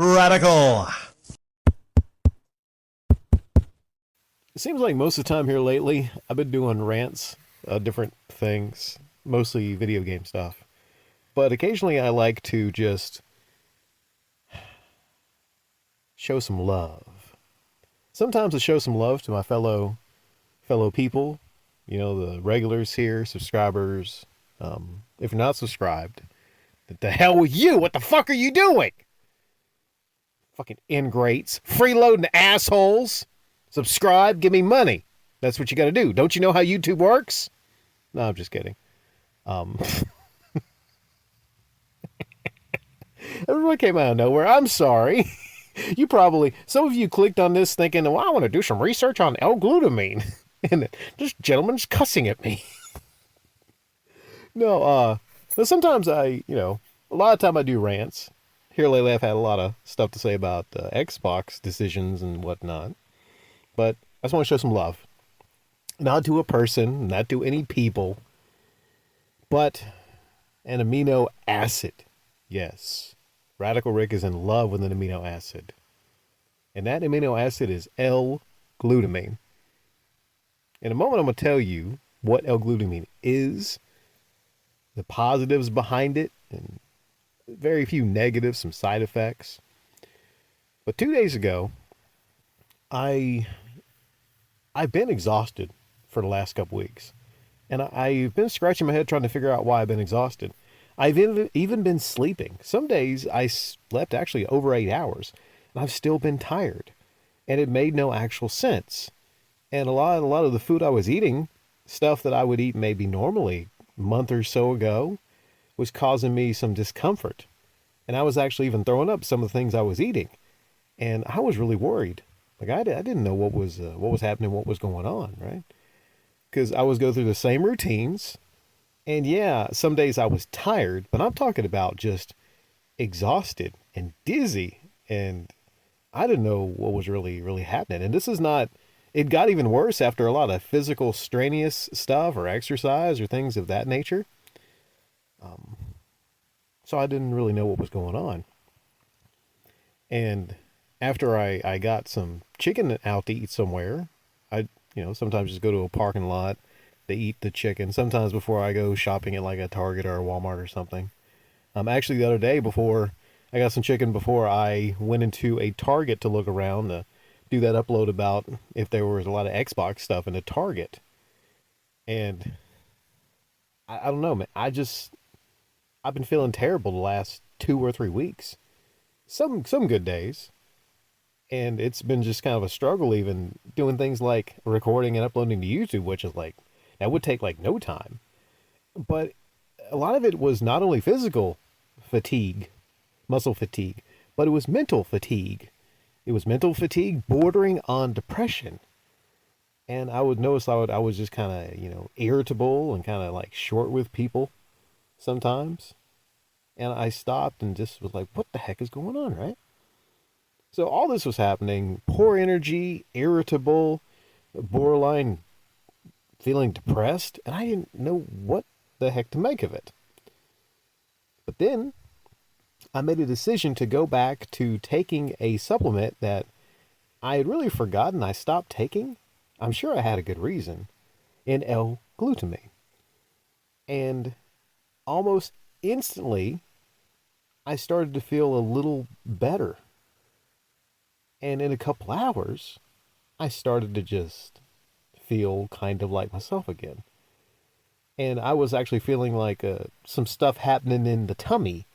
Radical. It seems like most of the time here lately, I've been doing rants, different things, mostly video game stuff. But occasionally I like to just show some love. Sometimes I show some love to my fellow people, the regulars here, subscribers. If you're not subscribed, the hell with you? What the fuck are you doing? Fucking ingrates, freeloading assholes. Subscribe, give me money. That's what you got to do. Don't you know how YouTube works? No, I'm just kidding. Um, Everyone came out of nowhere. I'm sorry. Some of you clicked on this thinking, well, I want to do some research on L-Glutamine. And this gentleman's cussing at me. No, but sometimes a lot of time I do rants. Here lately I've had a lot of stuff to say about Xbox decisions and whatnot. But I just want to show some love. Not to a person, not to any people, but an amino acid. Yes. Radical Rick is in love with an amino acid. And that amino acid is L-Glutamine. In a moment, I'm going to tell you what L-Glutamine is, the positives behind it, and very few negatives, some side effects. But 2 days ago, I've been exhausted for the last couple weeks. And I've been scratching my head trying to figure out why I've been exhausted. I've even been sleeping. Some days I slept actually over 8 hours, and I've still been tired. And it made no actual sense. And a lot of the food I was eating, stuff that I would eat maybe normally a month or so ago, was causing me some discomfort. And I was actually even throwing up some of the things I was eating. And I was really worried. Like I didn't know what was happening, what was going on, right? Because I was go through the same routines. And yeah, some days I was tired, but I'm talking about just exhausted and dizzy. And I didn't know what was really happening. And this is not, it got even worse after a lot of physical strenuous stuff or exercise or things of that nature. So I didn't really know what was going on. And after I got some chicken out to eat somewhere, I, sometimes just go to a parking lot to eat the chicken. Sometimes before I go shopping at like a Target or a Walmart or something. Actually the other day before I got some chicken before I went into a Target to look around to do that upload about if there was a lot of Xbox stuff in the Target. And I don't know, man. I've been feeling terrible the last 2 or 3 weeks. Some good days. And it's been just kind of a struggle even doing things like recording and uploading to YouTube, which is like, that would take like no time. But a lot of it was not only physical fatigue, muscle fatigue, but it was mental fatigue. It was mental fatigue bordering on depression. And I would notice I was just kind of, irritable and kind of like short with people sometimes. And I stopped and just was like, what the heck is going on, right? So all this was happening, poor energy, irritable, borderline feeling depressed, and I didn't know what the heck to make of it. But then I made a decision to go back to taking a supplement that I had really forgotten I stopped taking. I'm sure I had a good reason, in L-Glutamine. And almost instantly, I started to feel a little better. And in a couple hours, I started to just feel kind of like myself again. And I was actually feeling like some stuff happening in the tummy.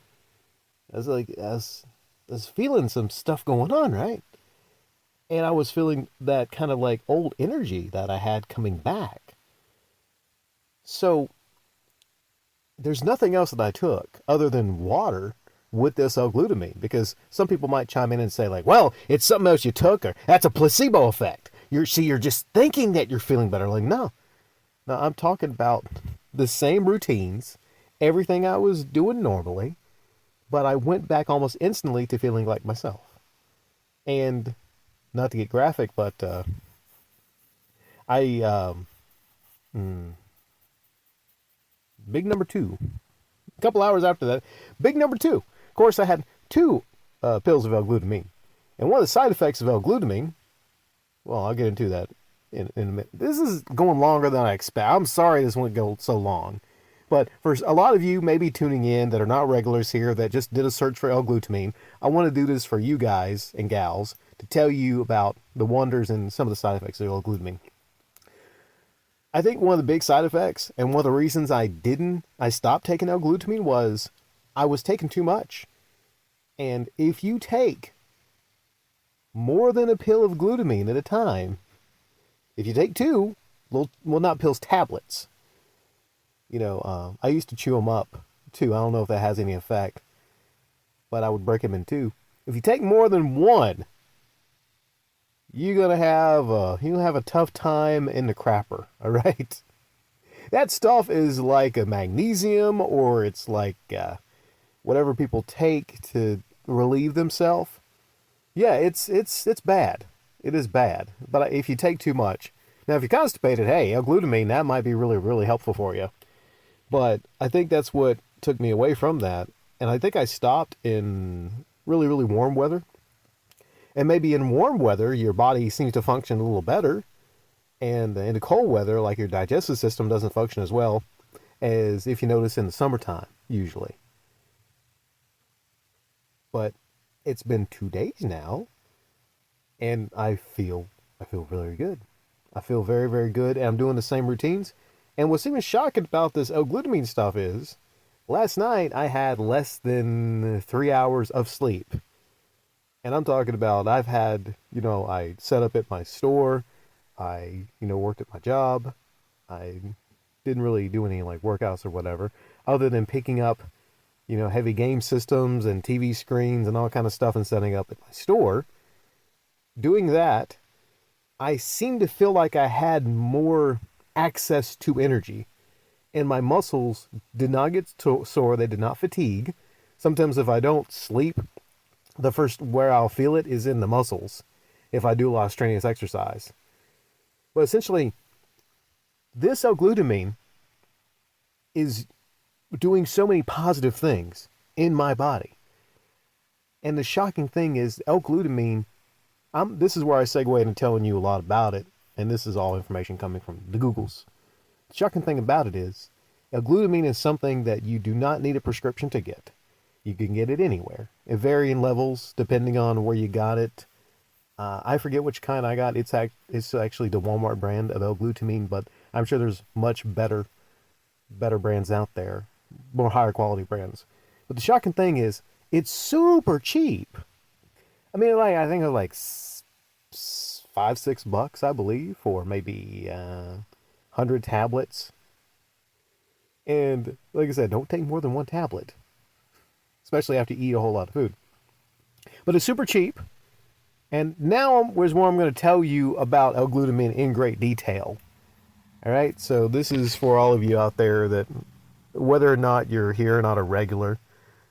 I was feeling some stuff going on, right? And I was feeling that kind of like old energy that I had coming back. So there's nothing else that I took other than water with this L-Glutamine, because some people might chime in and say like, well, it's something else you took, or that's a placebo effect. You're just thinking that you're feeling better. Like, no, I'm talking about the same routines, everything I was doing normally, but I went back almost instantly to feeling like myself. And not to get graphic, but I big number two. A couple hours after that, big number two. Of course, I had two pills of L-Glutamine. And one of the side effects of L-Glutamine, well, I'll get into that in a minute. This is going longer than I expect. I'm sorry this went go so long. But for a lot of you maybe tuning in that are not regulars here that just did a search for L-Glutamine, I want to do this for you guys and gals to tell you about the wonders and some of the side effects of L-Glutamine. I think one of the big side effects and one of the reasons I stopped taking L-Glutamine was I was taking too much. And if you take more than a pill of glutamine at a time, if you take two, well, not pills, tablets. I used to chew them up too. I don't know if that has any effect, but I would break them in two. If you take more than one, you're gonna have a tough time in the crapper. All right, that stuff is like a magnesium, or it's like whatever people take to relieve themselves. Yeah, it's bad. It is bad. But if you take too much, now if you're constipated, hey, L-Glutamine, that might be really, really helpful for you. But I think that's what took me away from that. And I think I stopped in really, really warm weather. And maybe in warm weather, your body seems to function a little better. And in the cold weather, like your digestive system doesn't function as well as if you notice in the summertime, usually. But it's been 2 days now, and I feel really good. I feel very, very good, and I'm doing the same routines. And what's even shocking about this L-Glutamine stuff is, last night I had less than 3 hours of sleep. And I'm talking about I've had, I set up at my store, I, worked at my job, I didn't really do any like workouts or whatever, other than picking up heavy game systems and TV screens and all kind of stuff and setting up at my store. Doing that, I seemed to feel like I had more access to energy. And my muscles did not get sore. They did not fatigue. Sometimes if I don't sleep, the first where I'll feel it is in the muscles if I do a lot of strenuous exercise. But essentially, this L-Glutamine is doing so many positive things in my body. And the shocking thing is L-Glutamine, this is where I segue into telling you a lot about it, and this is all information coming from the Googles. The shocking thing about it is L-Glutamine is something that you do not need a prescription to get. You can get it anywhere at varying levels depending on where you got it. I forget which kind I got. It's actually the Walmart brand of L-Glutamine, but I'm sure there's much better brands out there, more higher quality brands. But the shocking thing is, it's super cheap. I mean, I think it was like $5-6, I believe, for maybe 100 tablets. And like I said, don't take more than one tablet, especially after you eat a whole lot of food. But it's super cheap. And now is where I'm going to tell you about L-Glutamine in great detail. All right, so this is for all of you out there that, whether or not you're here, not a regular,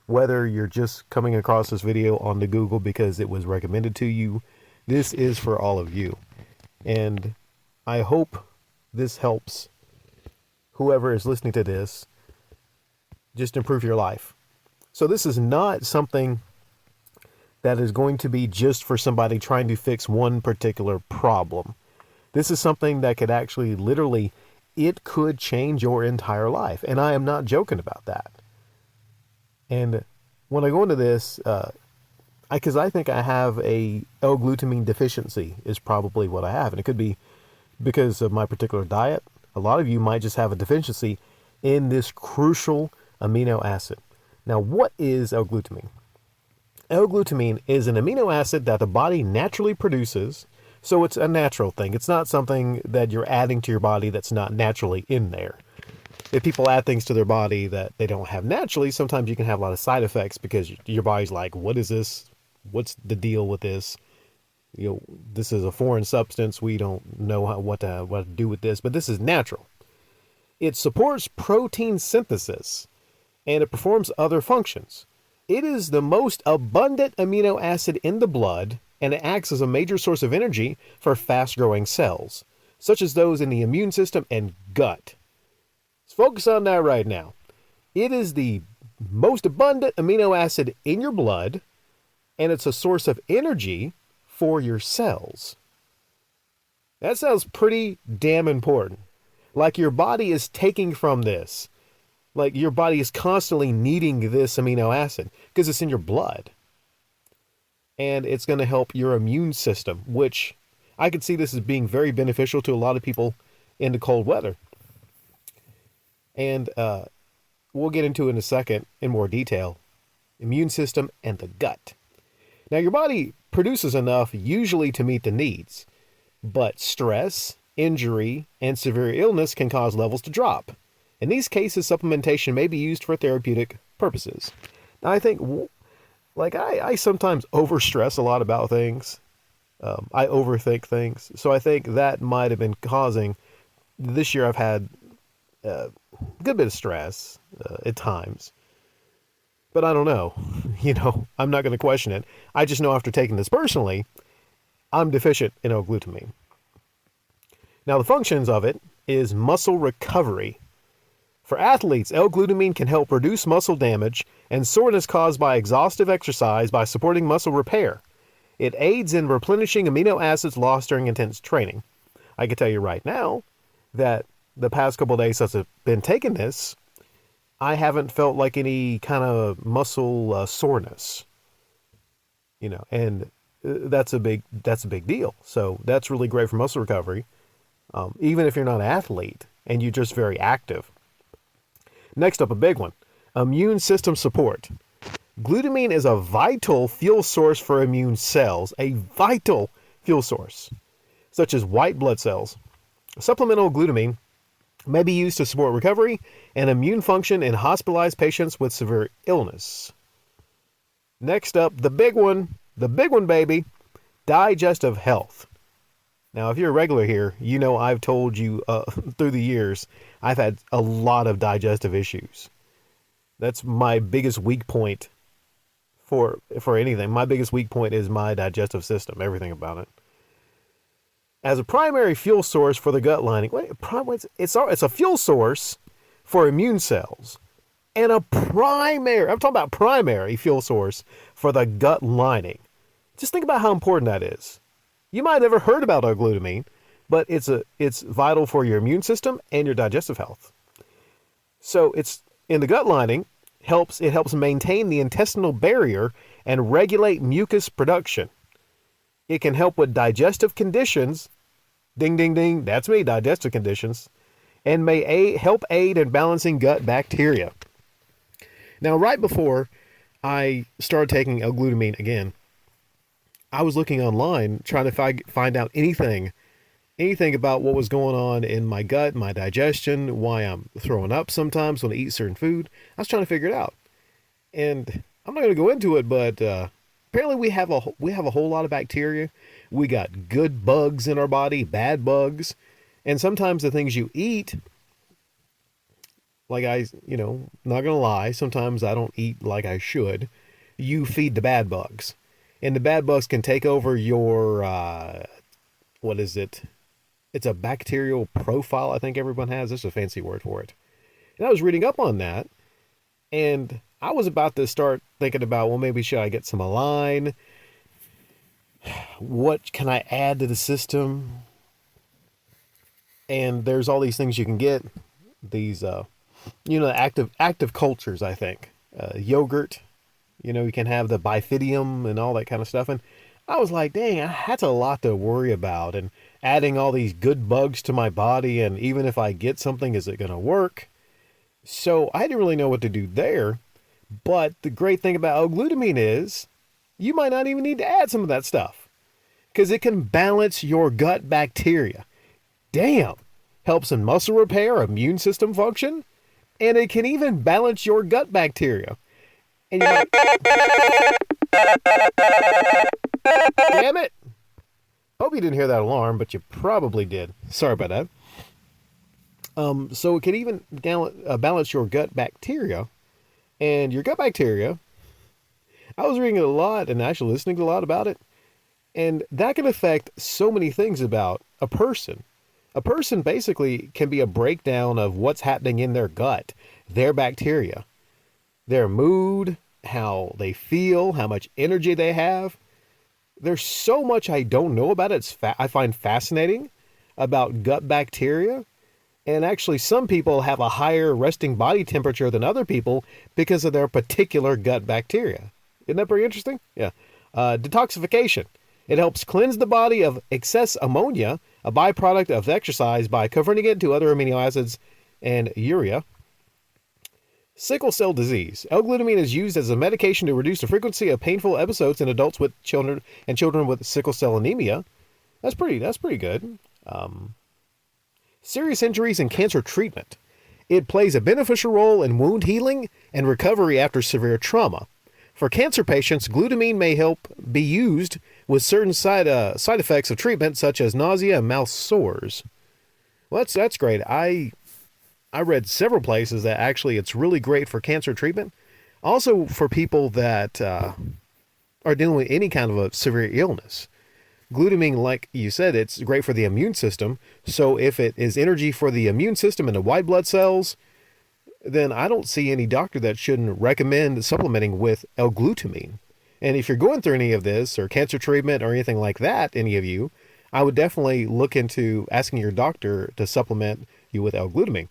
whether you're just coming across this video on the Google because it was recommended to you, this is for all of you. And I hope this helps whoever is listening to this just improve your life. So this is not something that is going to be just for somebody trying to fix one particular problem. This is something that could actually, literally, it could change your entire life. And I am not joking about that. And when I go into this, because I think I have a L-Glutamine deficiency is probably what I have. And it could be because of my particular diet. A lot of you might just have a deficiency in this crucial amino acid. Now, what is L-Glutamine? L-Glutamine is an amino acid that the body naturally produces, so it's a natural thing. It's not something that you're adding to your body that's not naturally in there. If people add things to their body that they don't have naturally, sometimes you can have a lot of side effects because your body's like, what is this? What's the deal with this? This is a foreign substance. We don't know what to do with this, but this is natural. It supports protein synthesis, and it performs other functions. It is the most abundant amino acid in the blood, and it acts as a major source of energy for fast-growing cells, such as those in the immune system and gut. Let's focus on that right now. It is the most abundant amino acid in your blood, and it's a source of energy for your cells. That sounds pretty damn important. Like your body is taking from this. Like your body is constantly needing this amino acid because it's in your blood. And it's going to help your immune system, which I could see this as being very beneficial to a lot of people in the cold weather. And we'll get into it in a second in more detail. Immune system and the gut. Now, your body produces enough usually to meet the needs, but stress, injury, and severe illness can cause levels to drop. In these cases, supplementation may be used for therapeutic purposes. Now, I think, like, I sometimes overstress a lot about things. I overthink things. So I think that might have been causing, this year I've had a good bit of stress at times. But I don't know. I'm not going to question it. I just know after taking this personally, I'm deficient in L-Glutamine. Now, the functions of it is muscle recovery. For athletes, L-Glutamine can help reduce muscle damage and soreness caused by exhaustive exercise by supporting muscle repair. It aids in replenishing amino acids lost during intense training. I can tell you right now that the past couple of days since I've been taking this, I haven't felt like any kind of muscle soreness, and that's a big deal. So that's really great for muscle recovery, even if you're not an athlete and you're just very active. Next up, a big one, immune system support. Glutamine is a vital fuel source for immune cells, a vital fuel source, such as white blood cells. Supplemental glutamine may be used to support recovery and immune function in hospitalized patients with severe illness. Next up, the big one, baby, digestive health. Now, if you're a regular here, I've told you through the years, I've had a lot of digestive issues. That's my biggest weak point for anything. My biggest weak point is my digestive system, everything about it. As a primary fuel source for the gut lining, it's a fuel source for immune cells, and I'm talking about primary fuel source for the gut lining. Just think about how important that is. You might have never heard about L-Glutamine, but it's vital for your immune system and your digestive health. So it's in the gut lining, it helps maintain the intestinal barrier and regulate mucus production. It can help with digestive conditions, ding, ding, ding, that's me, digestive conditions, and may help aid in balancing gut bacteria. Now, right before I started taking L-Glutamine again, I was looking online trying to find out anything about what was going on in my gut, my digestion, why I'm throwing up sometimes when I eat certain food. I was trying to figure it out. And I'm not going to go into it, but apparently we have a whole lot of bacteria. We got good bugs in our body, bad bugs. And sometimes the things you eat, like not going to lie, sometimes I don't eat like I should. You feed the bad bugs. And the bad bugs can take over your, what is it? It's a bacterial profile, I think everyone has. There's a fancy word for it. And I was reading up on that, and I was about to start thinking about, well, maybe should I get some Align? What can I add to the system? And there's all these things you can get. These, active cultures, I think. Yogurt. You can have the bifidium and all that kind of stuff. And I was like, dang, that's a lot to worry about. And adding all these good bugs to my body. And even if I get something, is it going to work? So I didn't really know what to do there. But the great thing about L-Glutamine is you might not even need to add some of that stuff, because it can balance your gut bacteria. Damn. Helps in muscle repair, immune system function. And it can even balance your gut bacteria. And you're like, damn it. Hope you didn't hear that alarm, but you probably did. Sorry about that. So it can even balance your gut bacteria. And your gut bacteria, I was reading a lot and actually listening a lot about it. And that can affect so many things about a person. A person basically can be a breakdown of what's happening in their gut, their bacteria, their mood, how they feel, how much energy they have. There's so much I don't know about it. I find fascinating about gut bacteria. And actually, some people have a higher resting body temperature than other people because of their particular gut bacteria. Isn't that pretty interesting? Yeah. Detoxification. It helps cleanse the body of excess ammonia, a byproduct of exercise, by converting it to other amino acids and urea. Sickle cell disease. L-glutamine is used as a medication to reduce the frequency of painful episodes in adults with children and children with sickle cell anemia. That's pretty good. Serious injuries and cancer treatment. It plays a beneficial role in wound healing and recovery after severe trauma. For cancer patients, glutamine may help be used with certain side effects of treatment, such as nausea and mouth sores. Well, that's great. I read several places that actually it's really great for cancer treatment. Also for people that are dealing with any kind of a severe illness. Glutamine, like you said, it's great for the immune system. So if it is energy for the immune system and the white blood cells, then I don't see any doctor that shouldn't recommend supplementing with L-glutamine. And if you're going through any of this or cancer treatment or anything like that, any of you, I would definitely look into asking your doctor to supplement you with L-glutamine.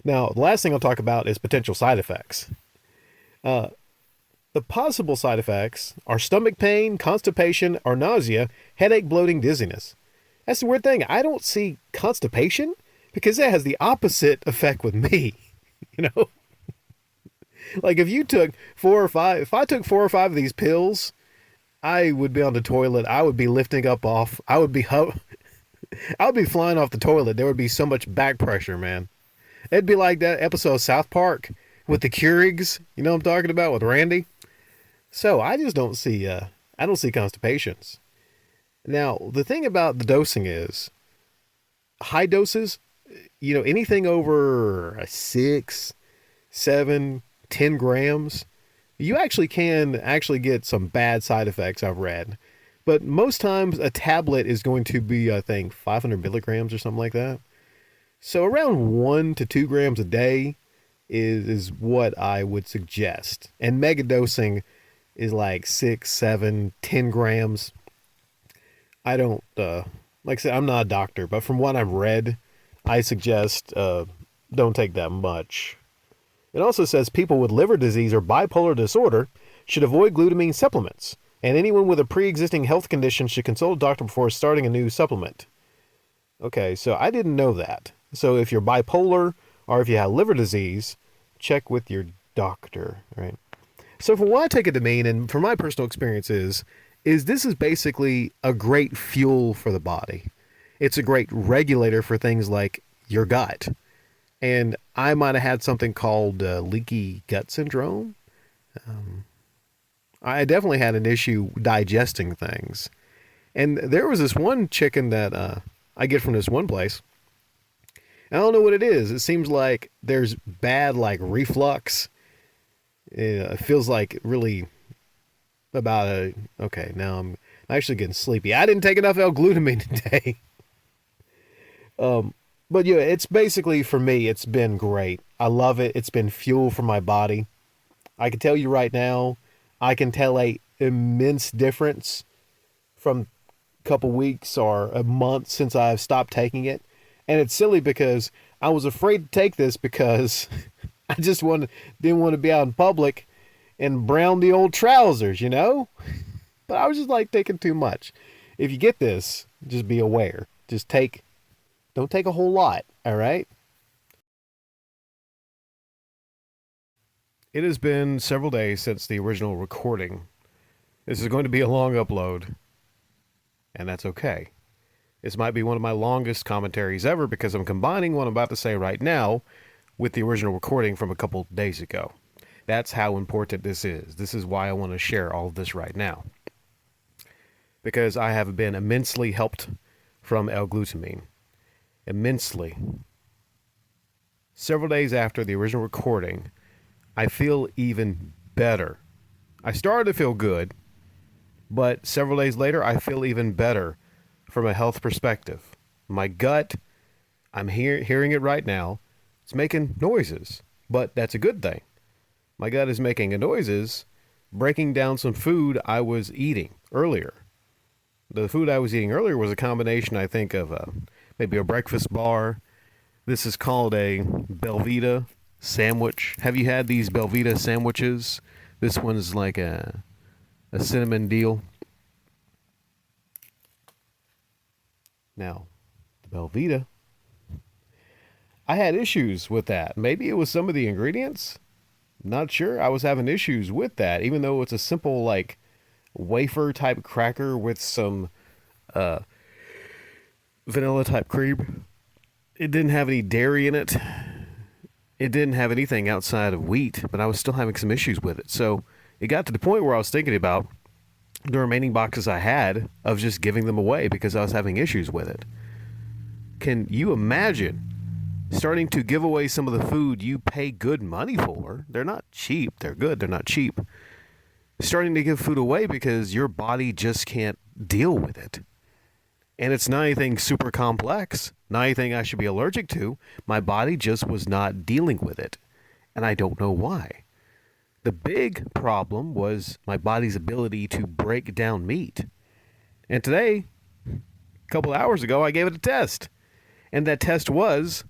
Now, the last thing I'll talk about is potential side effects. The possible side effects are stomach pain, constipation, or nausea, headache, bloating, dizziness. That's the weird thing. I don't see constipation because that has the opposite effect with me. You know, like if you took if I took 4 or 5 of these pills, I would be on the toilet. I would be lifting up off. I would be flying off the toilet. There would be so much back pressure, man. It'd be like that episode of South Park with the Keurigs. You know what I'm talking about with Randy? So I just don't see, I don't see constipations. Now, the thing about the dosing is high doses, anything over 6, 7, 10 grams, you actually can get some bad side effects I've read. But most times a tablet is going to be, I think, 500 milligrams or something like that. So around 1 to 2 grams a day is what I would suggest. And mega dosing is like 6, 7, 10 grams. I don't, like I said, I'm not a doctor, but from what I've read, I suggest don't take that much. It also says people with liver disease or bipolar disorder should avoid glutamine supplements, and anyone with a pre-existing health condition should consult a doctor before starting a new supplement. Okay, so I didn't know that. So if you're bipolar or if you have liver disease, check with your doctor, right? So for what I take it to mean, and from my personal experience is this is basically a great fuel for the body. It's a great regulator for things like your gut. And I might have had something called leaky gut syndrome. I definitely had an issue digesting things. And there was this one chicken that I get from this one place. I don't know what it is. It seems like there's bad like reflux. It feels like really okay, now I'm actually getting sleepy. I didn't take enough L-glutamine today. But yeah, it's basically, for me, it's been great. I love it. It's been fuel for my body. I can tell you right now, I can tell a immense difference from a couple weeks or a month since I've stopped taking it. And it's silly because I was afraid to take this because I just didn't want to be out in public and brown the old trousers, But I was just like taking too much. If you get this, just be aware. Don't take a whole lot, all right? It has been several days since the original recording. This is going to be a long upload, and that's okay. This might be one of my longest commentaries ever because I'm combining what I'm about to say right now with the original recording from a couple days ago. That's how important this is. This is why I want to share all of this right now. Because I have been immensely helped from L-glutamine. Immensely. Several days after the original recording, I feel even better. I started to feel good, but several days later, I feel even better from a health perspective. My gut, I'm hearing it right now. It's making noises, but that's a good thing. My gut is making a noises, breaking down some food I was eating earlier. The food I was eating earlier was a combination, I think, of maybe a breakfast bar. This is called a Belvita sandwich. Have you had these Belvita sandwiches? This one's like a cinnamon deal. Now, the Belvita, I had issues with that. Maybe it was some of the ingredients. Not sure. I was having issues with that, even though it's a simple, like, wafer type cracker with some uh, vanilla type cream. It didn't have any dairy in it. It didn't have anything outside of wheat, but I was still having some issues with it. So it got to the point where I was thinking about the remaining boxes I had of just giving them away because I was having issues with it. Can you imagine starting to give away some of the food you pay good money for? They're not cheap. They're good. They're not cheap. Starting to give food away because your body just can't deal with it. And it's not anything super complex, not anything I should be allergic to. My body just was not dealing with it. And I don't know why. The big problem was my body's ability to break down meat. And today, a couple of hours ago, I gave it a test. And that test was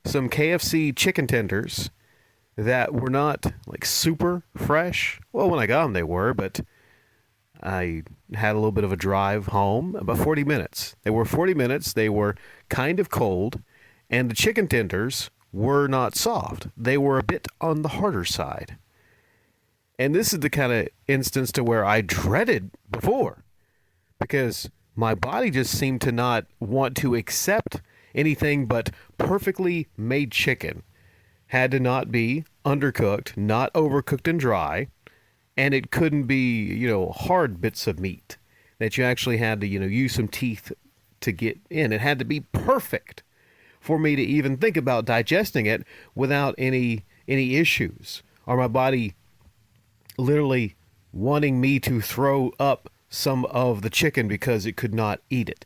some KFC chicken tenders that were not like super fresh. Well, when I got them, they were, but I had a little bit of a drive home, about 40 minutes. They were 40 minutes. They were kind of cold, and the chicken tenders were not soft. They were a bit on the harder side. And this is the kind of instance to where I dreaded before because my body just seemed to not want to accept anything but perfectly made chicken. Had to not be undercooked, not overcooked and dry, and it couldn't be, hard bits of meat that you actually had to, use some teeth to get in. It had to be perfect for me to even think about digesting it without any issues, or my body literally wanting me to throw up some of the chicken because it could not eat it.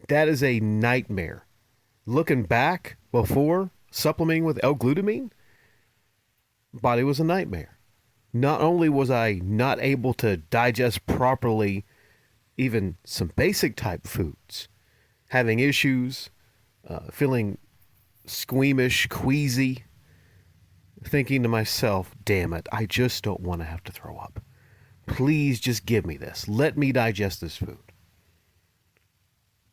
That is a nightmare. Looking back before supplementing with L-Glutamine, body was a nightmare. Not only was I not able to digest properly even some basic type foods, having issues, feeling squeamish, queasy, thinking to myself, damn it, I just don't want to have to throw up. Please just give me this. Let me digest this food.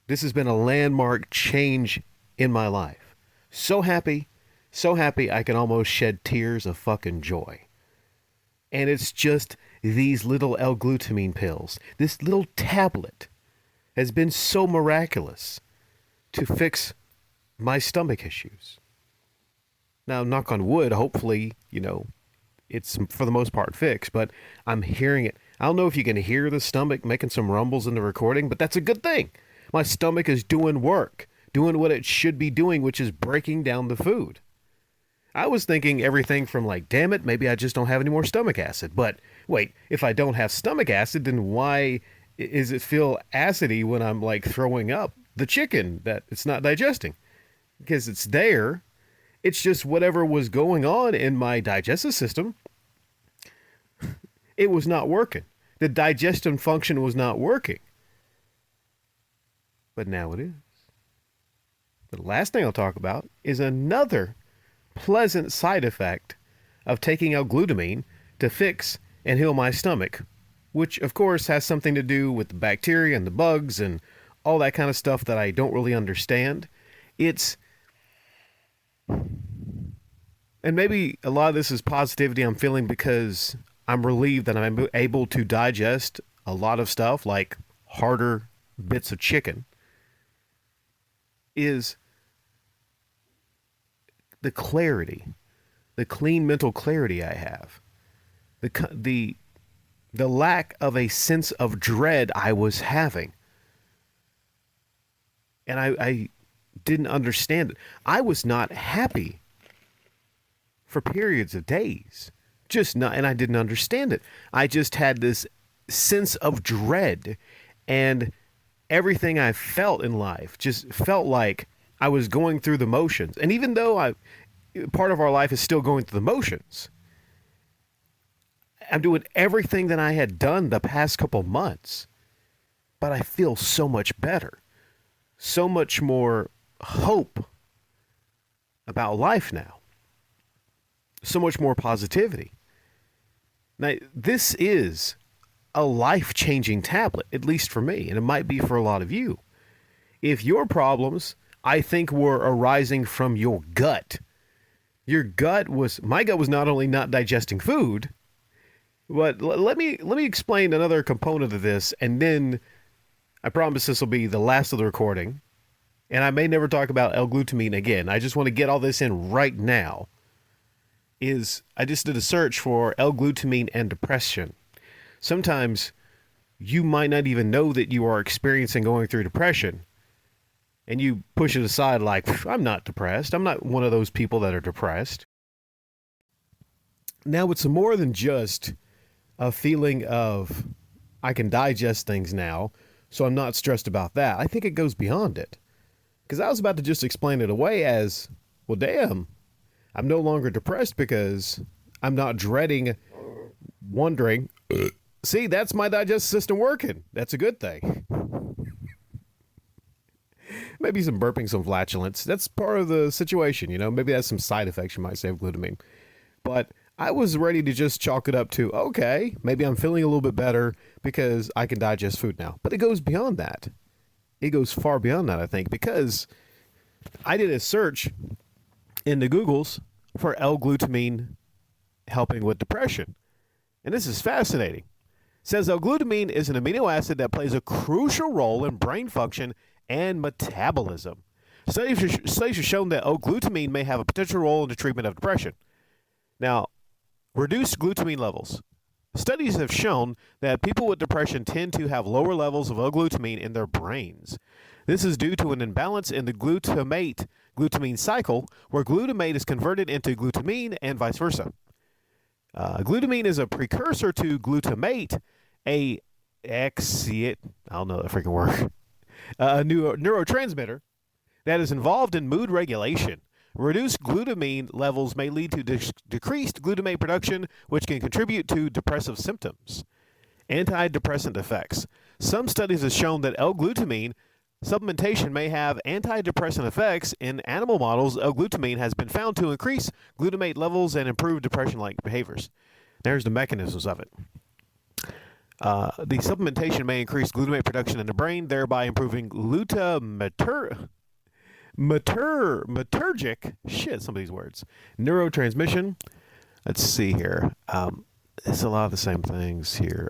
This has been a landmark change in my life. So happy I can almost shed tears of fucking joy. And it's just these little L-Glutamine pills. This little tablet has been so miraculous to fix my stomach issues. Now, knock on wood, hopefully, it's for the most part fixed, but I'm hearing it. I don't know if you can hear the stomach making some rumbles in the recording, but that's a good thing. My stomach is doing work, doing what it should be doing, which is breaking down the food. I was thinking everything from like, damn it, maybe I just don't have any more stomach acid. But wait, if I don't have stomach acid, then why is it feel acidy when I'm like throwing up the chicken that it's not digesting? Because it's there. It's just whatever was going on in my digestive system, it was not working. The digestion function was not working. But now it is. The last thing I'll talk about is another pleasant side effect of taking L-Glutamine to fix and heal my stomach, which of course has something to do with the bacteria and the bugs and all that kind of stuff that I don't really understand. And maybe a lot of this is positivity I'm feeling because I'm relieved that I'm able to digest a lot of stuff like harder bits of chicken, is the clarity, the clean mental clarity I have, the lack of a sense of dread I was having. And I didn't understand it. I was not happy for periods of days. Just not, and I didn't understand it. I just had this sense of dread, and everything I felt in life just felt like I was going through the motions. And even though part of our life is still going through the motions, I'm doing everything that I had done the past couple months, but I feel so much better, so much more hope about life now, so much more positivity. Now, this is a life-changing tablet, at least for me, and it might be for a lot of you. If your problems, I think, were arising from your gut, my gut was not only not digesting food, but let me explain another component of this, and then I promise this will be the last of the recording, and I may never talk about L-Glutamine again. I just want to get all this in right now. I just did a search for L-Glutamine and depression. Sometimes you might not even know that you are experiencing going through depression, and you push it aside like, I'm not depressed. I'm not one of those people that are depressed. Now, it's more than just a feeling of, I can digest things now, so I'm not stressed about that. I think it goes beyond it. Because I was about to just explain it away as, well, damn, I'm no longer depressed because I'm not dreading, wondering, see, that's my digestive system working. That's a good thing. Maybe some burping, some flatulence. That's part of the situation, you know. Maybe that's some side effects, you might say, of glutamine. But I was ready to just chalk it up to, okay, maybe I'm feeling a little bit better because I can digest food now. But it goes beyond that. It goes far beyond that, I think, because I did a search in the Googles for L-Glutamine helping with depression. And this is fascinating. It says L-Glutamine is an amino acid that plays a crucial role in brain function and metabolism. Studies have shown that L-Glutamine may have a potential role in the treatment of depression. Now, reduced glutamine levels. Studies have shown that people with depression tend to have lower levels of L-Glutamine in their brains. This is due to an imbalance in the glutamine cycle, where glutamate is converted into glutamine and vice versa. Glutamine is a precursor to glutamate, I don't know that freaking word, a neurotransmitter that is involved in mood regulation. Reduced glutamine levels may lead to decreased glutamate production, which can contribute to depressive symptoms. Antidepressant effects. Some studies have shown that L-Glutamine supplementation may have antidepressant effects. In animal models, L-Glutamine has been found to increase glutamate levels and improve depression-like behaviors. There's the mechanisms of it. The supplementation may increase glutamate production in the brain, thereby improving glutamatergic, some of these words, neurotransmission. Let's see here. It's a lot of the same things here.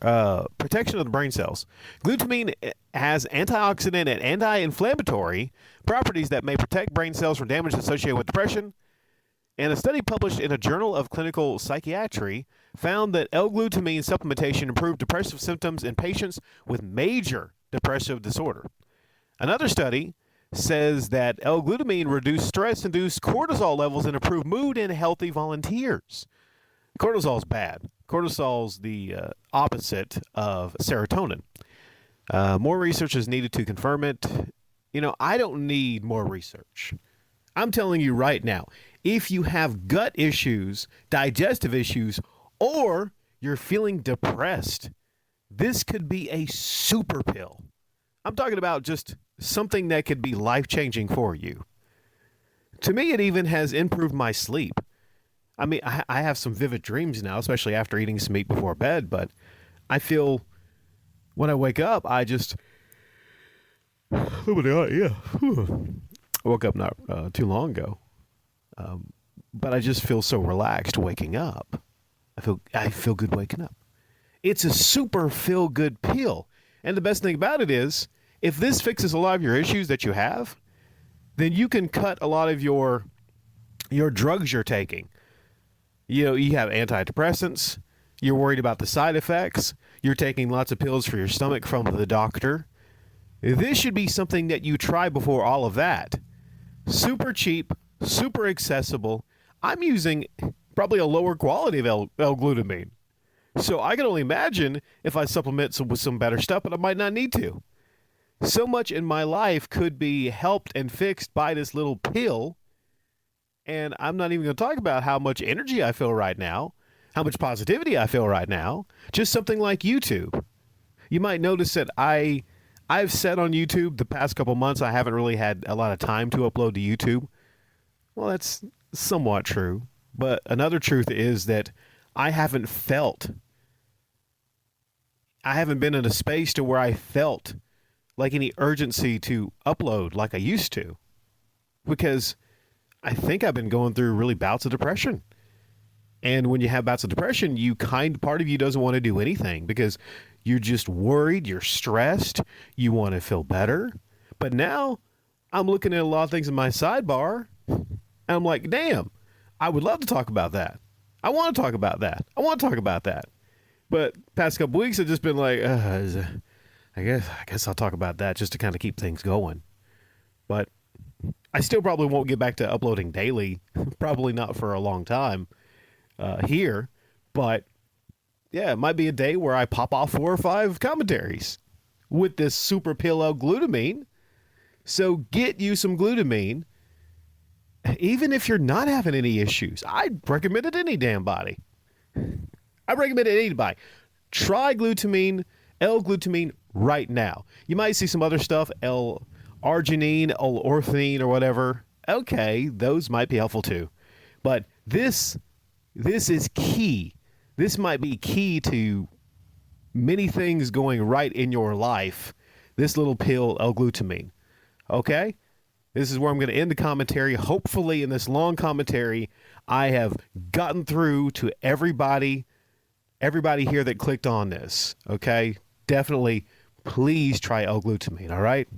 Protection of the brain cells. Glutamine has antioxidant and anti-inflammatory properties that may protect brain cells from damage associated with depression. And a study published in a Journal of Clinical Psychiatry found that L-Glutamine supplementation improved depressive symptoms in patients with major depressive disorder. Another study says that L-Glutamine reduced stress-induced cortisol levels and improved mood in healthy volunteers. Cortisol is bad. Cortisol is the opposite of serotonin. More research is needed to confirm it. You know, I don't need more research. I'm telling you right now, if you have gut issues, digestive issues, or you're feeling depressed, this could be a super pill. I'm talking about just something that could be life-changing for you. To me, it even has improved my sleep. I mean, I have some vivid dreams now, especially after eating some meat before bed, but I feel when I wake up, I just... I woke up not too long ago, but I just feel so relaxed waking up. I feel good waking up. It's a super feel-good pill. And the best thing about it is, if this fixes a lot of your issues that you have, then you can cut a lot of your drugs you're taking. You know, you have antidepressants, you're worried about the side effects, you're taking lots of pills for your stomach from the doctor. This should be something that you try before all of that. Super cheap, super accessible. I'm using probably a lower quality of L-Glutamine. So I can only imagine if I supplement with some better stuff, but I might not need to. So much in my life could be helped and fixed by this little pill. And I'm not even going to talk about how much energy I feel right now. how much positivity I feel right now. Just something like YouTube. You might notice that I've said on YouTube the past couple months I haven't really had a lot of time to upload to YouTube. Well, that's somewhat true. But another truth is that I haven't felt, I haven't been in a space to where I felt like any urgency to upload like I used to. Because I think I've been going through really bouts of depression. And when you have bouts of depression, part of you doesn't want to do anything because you're just worried, you're stressed, you want to feel better. But now I'm looking at a lot of things in my sidebar and I'm like, damn, I would love to talk about that. I want to talk about that. I want to talk about that. But past couple weeks have just been like, I guess I'll talk about that just to kind of keep things going. But I still probably won't get back to uploading daily. Probably not for a long time here. But yeah, it might be a day where I pop off 4 or 5 commentaries with this super pill L-Glutamine. So get you some glutamine. Even if you're not having any issues, I'd recommend it to any damn body. I recommend it to anybody. Try glutamine, L-Glutamine right now. You might see some other stuff, L-Arginine, L-Orthine, or whatever. Okay, those might be helpful too. But this is key. This might be key to many things going right in your life. This little pill, L-Glutamine. Okay? This is where I'm going to end the commentary. Hopefully, in this long commentary, I have gotten through to everybody here that clicked on this. Okay? Definitely, please try L-Glutamine, all right?